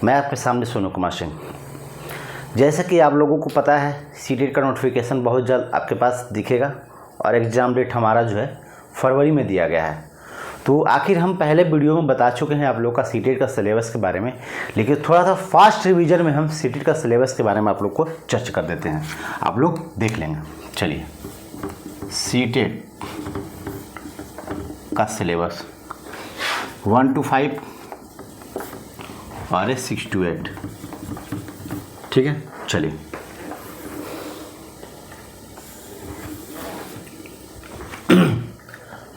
मैं आपके सामने सोनू कुमार सिंह। जैसा कि आप लोगों को पता है, सीटेट का नोटिफिकेशन बहुत जल्द आपके पास दिखेगा और एग्ज़ाम डेट हमारा जो है फरवरी में दिया गया है। तो आखिर हम पहले वीडियो में बता चुके हैं आप लोग का सीटेट का सिलेबस के बारे में, लेकिन थोड़ा सा फास्ट रिवीजन में हम सीटेट का सिलेबस के बारे में आप लोग को चर्चा कर देते हैं। आप लोग देख लेंगे। चलिए, सीटेट का सिलेबस 1 to 5 और 6 to 8, ठीक है। चलिए,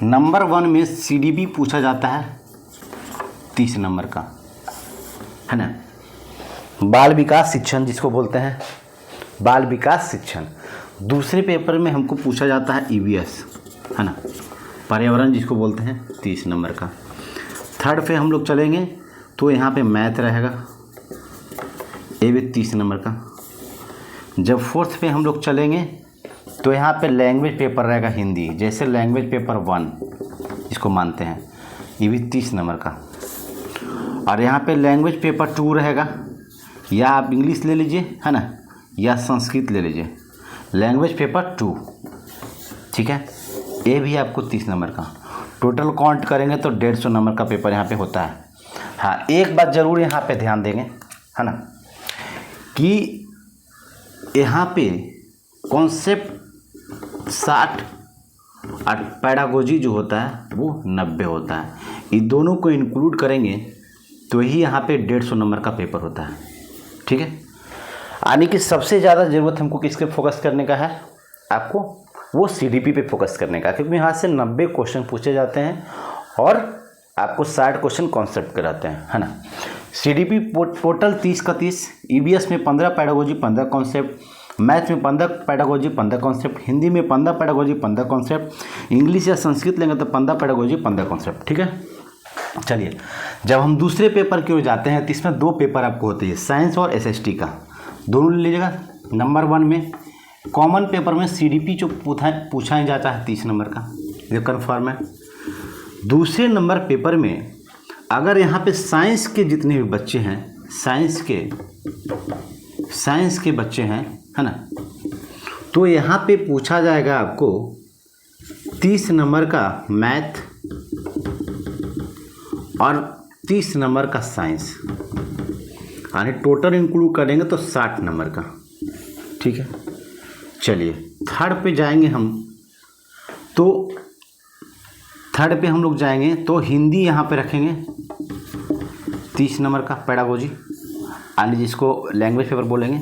नंबर 1 में सीडीबी पूछा जाता है 30 नंबर का, है ना। बाल विकास शिक्षण जिसको बोलते हैं, बाल विकास शिक्षण। दूसरे पेपर में हमको पूछा जाता है ईवीएस, है ना, पर्यावरण जिसको बोलते हैं, 30 नंबर का। थर्ड पे हम लोग चलेंगे तो यहाँ पे मैथ रहेगा, ये भी 30 नंबर का। जब फोर्थ पे हम लोग चलेंगे तो यहाँ पे लैंग्वेज पेपर रहेगा हिंदी, जैसे लैंग्वेज पेपर 1 इसको मानते हैं, ये भी 30 नंबर का। और यहाँ पे लैंग्वेज पेपर 2 रहेगा, या आप इंग्लिश ले लीजिए, है ना, या संस्कृत ले लीजिए। लैंग्वेज पेपर 2, ठीक है, ये भी आपको 30 नंबर का। टोटल काउंट करेंगे तो 150 नंबर का पेपर यहाँ पे होता है। हाँ, एक बात ज़रूर यहाँ पे ध्यान देंगे, है ना, कि यहाँ पे कॉन्सेप्ट 60 और पैडागोजी जो होता है वो 90 होता है। ये दोनों को इंक्लूड करेंगे तो ही यहाँ पे 150 नंबर का पेपर होता है, ठीक है। यानी कि सबसे ज़्यादा ज़रूरत हमको किसके फोकस करने का है, आपको वो सीडीपी पे फोकस करने का, क्योंकि यहाँ से 90 क्वेश्चन पूछे जाते हैं और आपको 60 क्वेश्चन कॉन्सेप्ट कराते हैं, है ना। सीडीपी टोटल 30 का 30, ईवीएस में 15 पैडागोजी 15 कॉन्सेप्ट, मैथ में 15 पैडागोजी 15 कॉन्सेप्ट, हिंदी में 15 पैडागोजी 15 कॉन्सेप्ट, इंग्लिश या संस्कृत लेंगे तो 15 पैडागोजी 15 कॉन्सेप्ट, ठीक है। चलिए, जब हम दूसरे पेपर की ओर जाते हैं तो इसमें 2 पेपर आपको होते हैं, साइंस और एसएसटी का, दोनों ले लीजिएगा। नंबर 1 में कॉमन पेपर में सीडीपी जो पूछा जाता है 30 नंबर का, ये कन्फर्म है। दूसरे नंबर पेपर में अगर यहाँ पे साइंस के जितने भी बच्चे हैं, साइंस के बच्चे हैं, है ना, तो यहाँ पे पूछा जाएगा आपको 30 नंबर का मैथ और 30 नंबर का साइंस, यानी टोटल इंक्लूड करेंगे तो 60 नंबर का, ठीक है। चलिए, थर्ड पे जाएंगे हम, तो थर्ड पे हम लोग जाएंगे तो हिंदी यहाँ पे रखेंगे 30 नंबर का पैडागोजी, यानी जिसको लैंग्वेज पेपर बोलेंगे।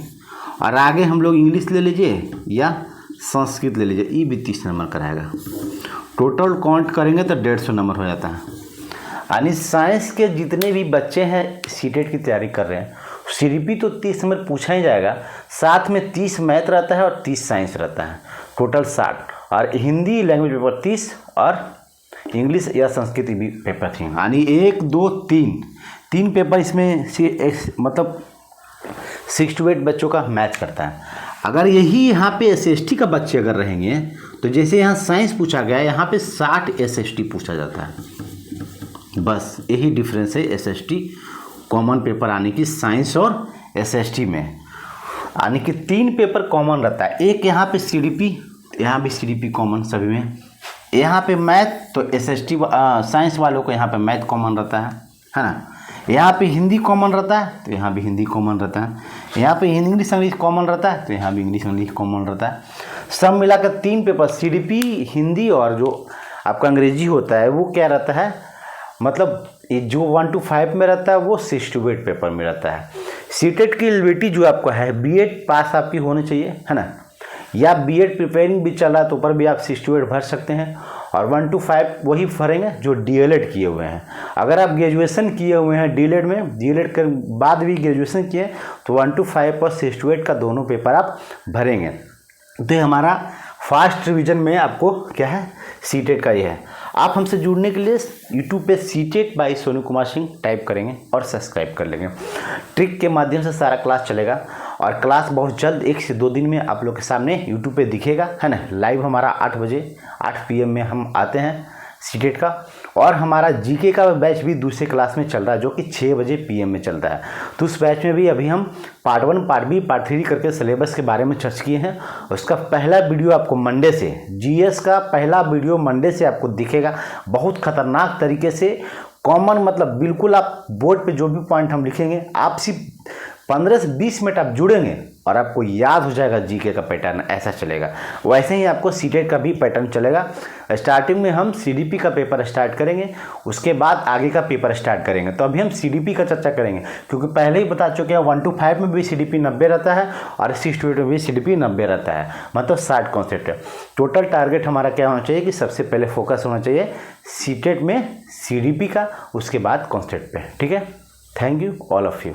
और आगे हम लोग इंग्लिश ले लीजिए या संस्कृत ले लीजिए, ये भी 30 नंबर का रहेगा। टोटल काउंट करेंगे तो 150 नंबर हो जाता है। यानी साइंस के जितने भी बच्चे हैं सीटेट की तैयारी कर रहे हैं, सीडीपी तो 30 नंबर पूछा ही जाएगा, साथ में 30 मैथ रहता है और 30 साइंस रहता है, टोटल 60। और हिंदी लैंग्वेज पेपर 30 और इंग्लिश या संस्कृत भी पेपर 3, यानी 1 2 3 पेपर इसमें मतलब 6 to 8 बच्चों का मैच करता है। अगर यही यहाँ पे एसएसटी का बच्चे अगर रहेंगे तो जैसे यहाँ साइंस पूछा गया, यहाँ पे 60 एसएसटी पूछा जाता है। बस यही डिफरेंस है एसएसटी कॉमन पेपर आने की साइंस और एसएसटी में, यानी कि 3 पेपर कॉमन रहता है। एक यहाँ पे सीडीपी, यहाँ भी सीडीपी कॉमन सभी में, यहाँ पे मैथ तो एसएसटी साइंस वालों को यहाँ पे मैथ कॉमन रहता है ना। यहाँ पे हिंदी कॉमन रहता है तो यहाँ भी हिंदी कॉमन रहता है, यहाँ पे इंग्लिश कॉमन रहता है तो यहाँ भी इंग्लिश कॉमन रहता है। सब मिलाकर 3 पेपर सीडीपी, हिंदी और जो आपका अंग्रेजी होता है वो क्या रहता है, मतलब ये जो 1 to 5 में रहता है वो 6 to 8 पेपर में रहता है। सीटेट की एलिजिबिलिटी जो आपको है, बीएड पास आपकी होनी चाहिए, है ना, या बीएड प्रिपेयरिंग भी चल रहा है तो ऊपर भी आप 6 to 8 भर सकते हैं। और 1 to 5 वही भरेंगे जो डीएलएड किए हुए हैं। अगर आप ग्रेजुएशन किए हुए हैं डीएलएड में, डीएलएड के बाद भी ग्रेजुएशन किए तो 1 to 5 और 6 to 8 का दोनों पेपर आप भरेंगे। तो ये हमारा फास्ट रिवीजन में आपको क्या है, सीटेट का ये है। आप हमसे जुड़ने के लिए यूट्यूब पे CTET by Sonu Kumar Singh type करेंगे और सब्सक्राइब कर लेंगे। ट्रिक के माध्यम से सारा क्लास चलेगा और क्लास बहुत जल्द 1 से 2 दिन में आप लोग के सामने यूट्यूब पे दिखेगा, है ना। लाइव हमारा 8 बजे 8 PM में हम आते हैं सीटेट का, और हमारा जीके का बैच भी दूसरे क्लास में चल रहा है जो कि 6 बजे PM में चलता है। तो उस बैच में भी अभी हम पार्ट 1, पार्ट B, पार्ट 3 करके सिलेबस के बारे में चर्चा किए हैं। उसका पहला वीडियो आपको मंडे से, GS का पहला वीडियो मंडे से आपको दिखेगा। बहुत खतरनाक तरीके से कॉमन, मतलब बिल्कुल आप बोर्ड पे जो भी पॉइंट हम लिखेंगे, आप सिर्फ 15 से 20 मिनट आप जुड़ेंगे और आपको याद हो जाएगा जीके का पैटर्न, ऐसा चलेगा। वैसे ही आपको सीटेट का भी पैटर्न चलेगा। स्टार्टिंग में हम CDP का पेपर स्टार्ट करेंगे, उसके बाद आगे का पेपर स्टार्ट करेंगे। तो अभी हम CDP का चर्चा करेंगे, क्योंकि पहले ही बता चुके हैं 1 to 5 में भी CDP 90 रहता है और 6 to 8 में भी CDP 90 रहता है, मतलब 60 कॉन्सेप्ट है। टोटल टारगेट हमारा क्या होना चाहिए कि सबसे पहले फोकस होना चाहिए सीटेट में CDP का, उसके बाद कॉन्सेप्ट पे। ठीक है, thank you all of you.